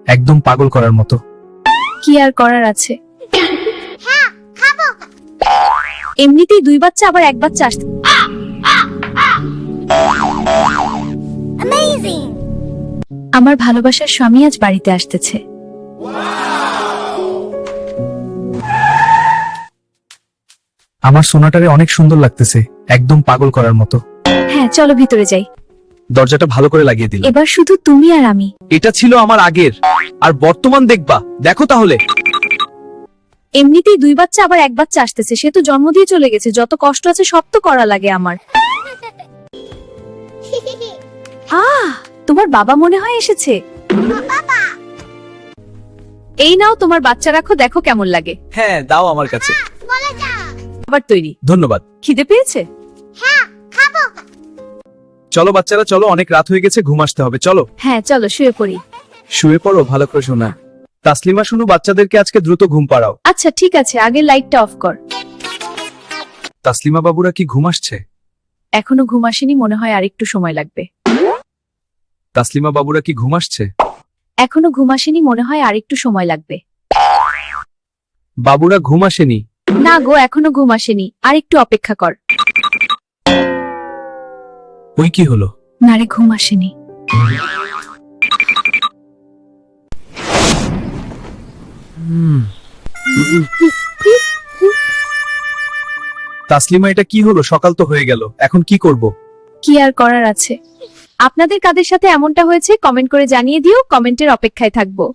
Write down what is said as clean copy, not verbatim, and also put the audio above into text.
একদম পাগল করার মতো। কি আর করার আছে, এমনিতেই 2 বাচ্চা আবার 1 বাচ্চা আসছে। আমার ভালোবাসার স্বামী আজ বাড়িতে আসতেছে। আমার সোনাটারে অনেক সুন্দর লাগতেছে, একদম পাগল করার মতো। হ্যাঁ চলো ভিতরে যাই। দরজাটা ভালো করে লাগিয়ে দিল। এবার শুধু তুমি আর আমি। এটা ছিল আমার আগের, আর বর্তমান দেখবা, দেখো তাহলে। এমনিতেই 2 বাচ্চা আবার 1 বাচ্চা আসতেছে, সে তো জন্ম দিয়ে চলে গেছে, যত কষ্ট আছে সব তো করা লাগে আমার। তোমার বাবা মনে হয় এসেছে। এই নাও তোমার বাচ্চা, রাখো, দেখো কেমন লাগে। হ্যাঁ দাও আমার কাছে। আবার তৈরি। ধন্যবাদ। খিদে পেয়েছে? চলো বাচ্চারা চলো, অনেক রাত হয়ে গেছে, ঘুম আসতে হবে, চলো। হ্যাঁ চলো শুয়ে পড়ি। শুয়ে পড়ো, ভালো করে শোনা। তাসলিমা শুনু, বাচ্চাদেরকে আজকে দ্রুত ঘুম পাড়াও। আচ্ছা ঠিক আছে, আগে লাইটটা অফ কর। তাসলিমা বাবুরা কি ঘুম আসছে? এখনো ঘুম আসেনি, মনে হয় আরেকটু সময় লাগবে। তাসলিমা বাবুরা কি ঘুম আসছে? এখনো ঘুম আসেনি, মনে হয় আরেকটু সময় লাগবে। বাবুরা ঘুম আসেনি? না গো, এখনো ঘুম আসেনি, আরেকটু অপেক্ষা কর। ওই কি হলো? না রে, ঘুম আসেনি। তাসলিমা এটা কি হলো? সকাল তো হয়ে গেল, এখন কি করব? কি আর করার আছে। আপনাদের কাদের সাথে এমনটা হয়েছে কমেন্ট করে জানিয়ে দিও, কমেন্টের অপেক্ষায় থাকবো।